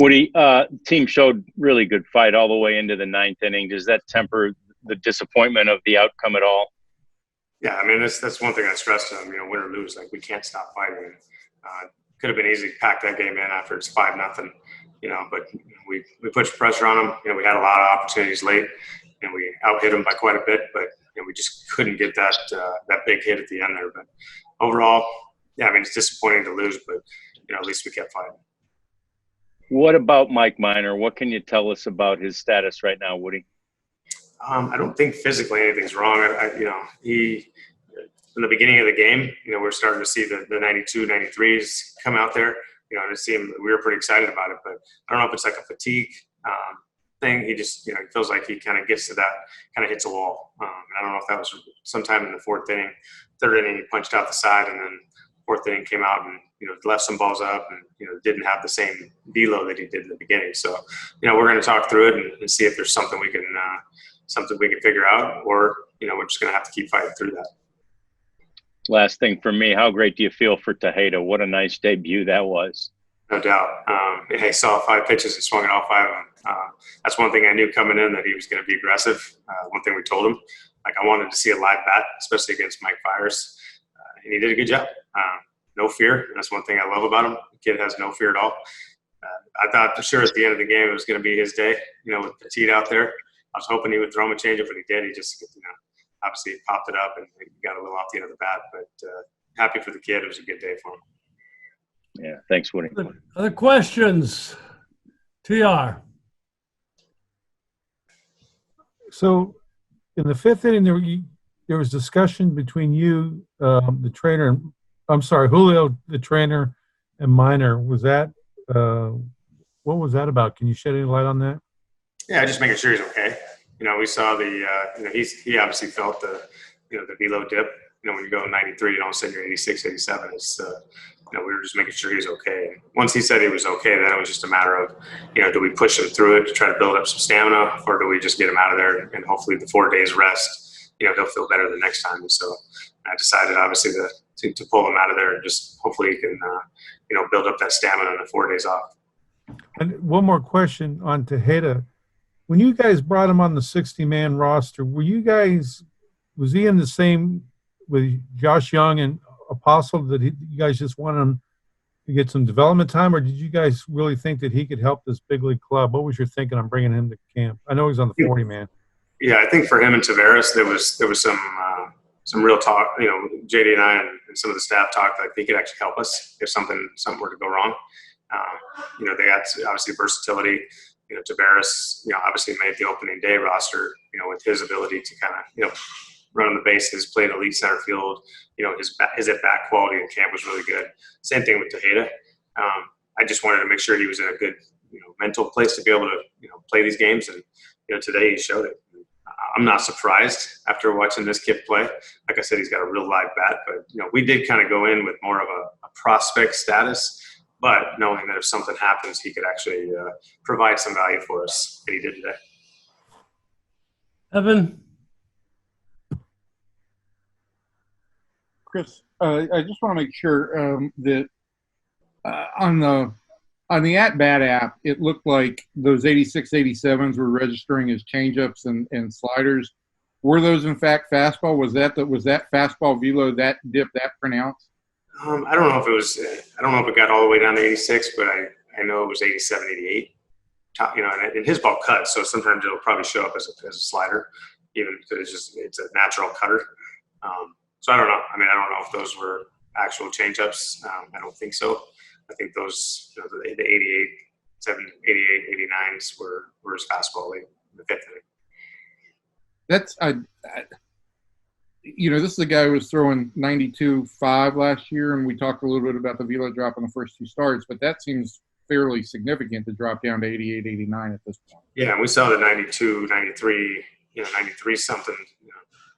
Woody, team showed really good fight all the way into the ninth inning. Does that temper the disappointment of the outcome at all? Yeah, I mean, that's one thing I stressed to them, win or lose, like we can't stop fighting. Could have been easy to pack that game in after it's 5-0, but we pushed pressure on them. We had a lot of opportunities late, and we out-hit them by quite a bit, but we just couldn't get that big hit at the end there. But overall, yeah, I mean, it's disappointing to lose, but, at least we kept fighting. What about Mike Minor? What can you tell us about his status right now, Woody? I don't think physically anything's wrong. He in the beginning of the game, we're starting to see the 92, 93s come out there. To see him, we were pretty excited about it. But I don't know if it's like a fatigue thing. He just, he feels like he kind of gets to that, kind of hits a wall. And I don't know if that was sometime in the fourth inning. Third inning, he punched out the side, and then fourth inning came out and left some balls up, and didn't have the same velo that he did in the beginning. So we're going to talk through it and see if there's something we can figure out, or we're just going to have to keep fighting through that. Last thing for me, how great do you feel for Tejeda? What a nice debut that was. No doubt. He saw 5 pitches and swung at all 5 of them. That's one thing I knew coming in, that he was going to be aggressive. One thing we told him, I wanted to see a live bat, especially against Mike Fiers, and he did a good job. No fear. That's one thing I love about him. The kid has no fear at all. I thought for sure at the end of the game it was going to be his day, with Petit out there. I was hoping he would throw him a changeup, but he did. He just, obviously popped it up and got a little off the end of the bat. But happy for the kid. It was a good day for him. Yeah, thanks, Woody. Other questions? TR. So in the 5th inning, there was discussion between you, the trainer, Julio, the trainer, and Minor. Was that what was that about? Can you shed any light on that? Yeah, just making sure he's okay. We saw he obviously felt the velo dip. When you go 93, you don't send your 86, 87. It's we were just making sure he was okay. And once he said he was okay, then it was just a matter of, do we push him through it to try to build up some stamina, or do we just get him out of there and hopefully the 4 days rest, he'll feel better the next time. And so I decided obviously to pull him out of there and just hopefully he can, build up that stamina in the 4 days off. And one more question on Tejeda. When you guys brought him on the 60-man roster, was he in the same with Josh Young and Apostle, that you guys just wanted him to get some development time, or did you guys really think that he could help this big league club? What was your thinking on bringing him to camp? I know he's on the 40-man. Yeah, I think for him and Tavares, there was some real talk. JD and I and some of the staff talked like they could actually help us if something were to go wrong. They got obviously versatility. Tavares, obviously made the opening day roster, with his ability to kind of, run on the bases, play in elite center field. His at-bat quality in camp was really good. Same thing with Tejeda. I just wanted to make sure he was in a good, mental place to be able to, play these games. And, today he showed it. I'm not surprised after watching this kid play. Like I said, he's got a real live bat. But, we did kind of go in with more of a prospect status, but knowing that if something happens, he could actually provide some value for us, and he did today. Evan? Chris, I just want to make sure that on the at-bat app, it looked like those 86, 87s were registering as changeups and sliders. Were those in fact fastball? Was that fastball velo, that dip, that pronounced? I don't know if it was. I don't know if it got all the way down to 86, but I know it was 87, 88. And his ball cuts, so sometimes it'll probably show up as a slider, even because it's a natural cutter. So I don't know. I mean, I don't know if those were actual changeups. I don't think so. I think those, the 88, 88, 89s were his fastball in the 5th inning. That's this is a guy who was throwing 92.5 last year, and we talked a little bit about the velo drop in the first 2 starts, but that seems fairly significant to drop down to 88, 89 at this point. Yeah, we saw the 92, 93, 93 something,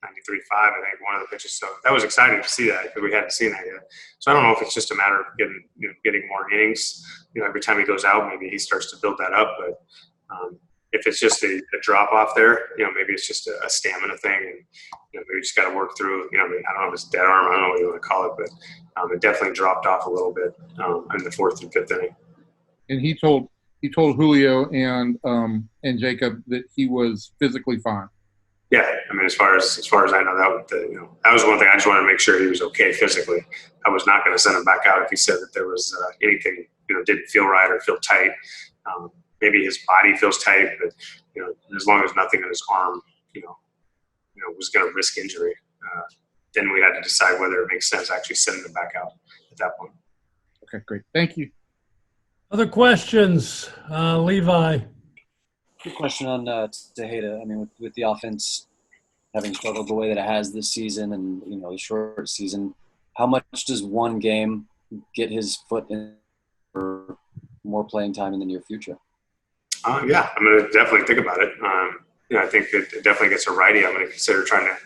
93.5, I think, one of the pitches. So that was exciting to see that because we hadn't seen that yet. So I don't know if it's just a matter of getting more innings. Every time he goes out, maybe he starts to build that up. But if it's just a drop off there, maybe it's just a stamina thing, and maybe just got to work through. I don't know if it's dead arm. I don't know what you want to call it, but it definitely dropped off a little bit in the 4th and 5th inning. And he told Julio and Jacob that he was physically fine. Yeah, I mean, as far as I know, that was one thing. I just wanted to make sure he was okay physically. I was not going to send him back out if he said that there was anything didn't feel right or feel tight. Maybe his body feels tight, but as long as nothing in his arm, was going to risk injury, then we had to decide whether it makes sense actually sending him back out at that point. Okay, great. Thank you. Other questions? Levi. Good question on Tejeda. I mean, with the offense having struggled the way that it has this season and, the short season, how much does one game get his foot in for more playing time in the near future? Yeah, I'm going to definitely think about it. I think it definitely gets a righty. I'm going to consider trying to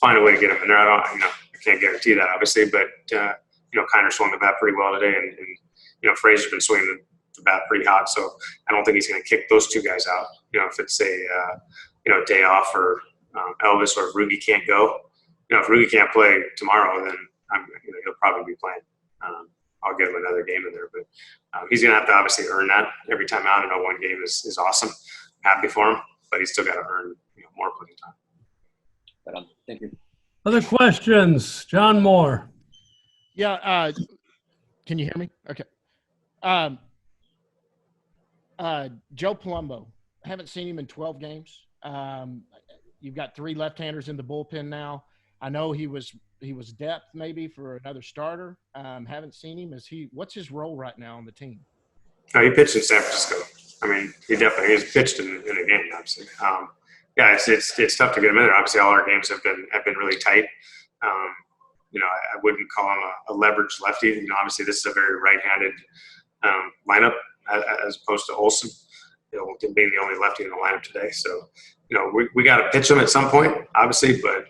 find a way to get him in there. I can't guarantee that, obviously, but, Kiner swung the bat pretty well today, and Frazier's been swinging the bat pretty hot, so I don't think he's going to kick those two guys out. If it's a day off or Elvis or if Rugi can't go, if Rugi can't play tomorrow, then he'll probably be playing. I'll give him another game in there, but he's going to have to obviously earn that every time out. I know one game is awesome, happy for him, but he's still got to earn more playing time. Right on. Thank you. Other questions? John Moore. Yeah. Can you hear me? Okay. Joe Palumbo. I haven't seen him in 12 games. You've got 3 left-handers in the bullpen now. I know he was depth maybe for another starter. Haven't seen him. What's his role right now on the team? He pitched in San Francisco. I mean, he's pitched in a game, obviously. It's tough to get him in there. Obviously, all our games have been really tight. I wouldn't call him a leveraged lefty. Obviously, this is a very right-handed lineup as opposed to Olsen, being the only lefty in the lineup today. So, we got to pitch him at some point, obviously, but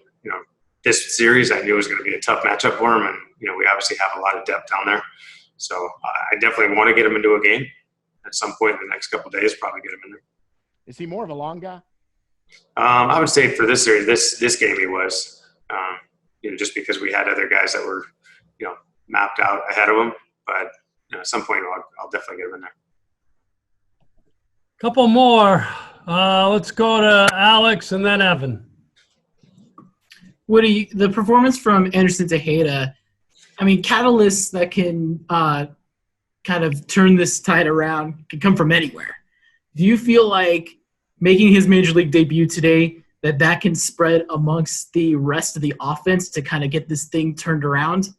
this series I knew was going to be a tough matchup for him, and we obviously have a lot of depth down there. So I definitely want to get him into a game at some point in the next couple of days. Probably get him in there. Is he more of a long guy? I would say for this series, this game he was, just because we had other guys that were, mapped out ahead of him. But at some point, I'll definitely get him in there. Couple more. Let's go to Alex and then Evan. Woody, the performance from Anderson Tejeda, I mean, catalysts that can kind of turn this tide around can come from anywhere. Do you feel like making his major league debut today, that can spread amongst the rest of the offense to kind of get this thing turned around?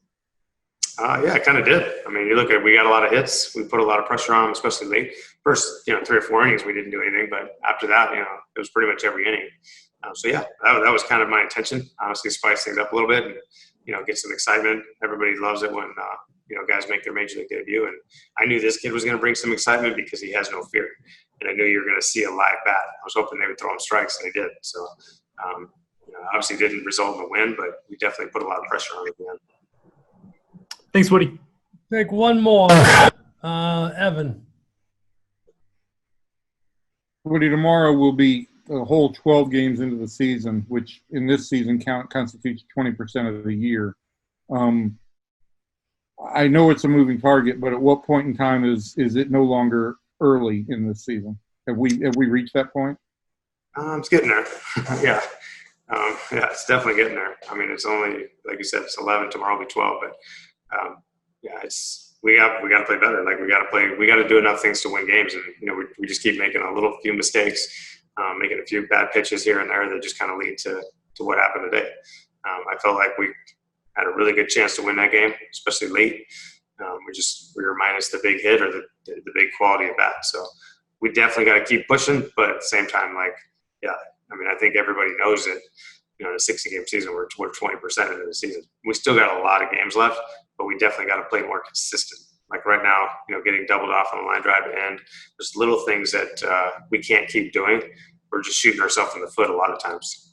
Yeah, it kind of did. I mean, you look at, we got a lot of hits. We put a lot of pressure on him, especially late. First, 3 or 4 innings, we didn't do anything. But after that, it was pretty much every inning. So, yeah, that was kind of my intention. Honestly, spice things up a little bit and, get some excitement. Everybody loves it when, guys make their major league debut. And I knew this kid was going to bring some excitement because he has no fear. And I knew you were going to see a live bat. I was hoping they would throw him strikes, and they did. So, obviously didn't result in a win, but we definitely put a lot of pressure on it at the end. Thanks, Woody. Take one more. Evan. Woody, tomorrow will be a whole 12 games into the season, which in this season constitutes 20% of the year. I know it's a moving target, but at what point in time is it no longer early in this season? Have we reached that point? It's getting there. Yeah. It's definitely getting there. I mean, it's only, like you said, it's 11. Tomorrow will be 12. But we got to play better. Like we got to do enough things to win games, and we just keep making a few mistakes, making a few bad pitches here and there that just kind of lead to what happened today. I felt like we had a really good chance to win that game, especially late. We were minus the big hit or the big quality of bat. So we definitely got to keep pushing, but at the same time, I think everybody knows that, in a 60-game season, we're 20% into the season. We still got a lot of games left, but we definitely got to play more consistent. Like right now, getting doubled off on the line drive and there's little things that we can't keep doing. We're just shooting ourselves in the foot a lot of times.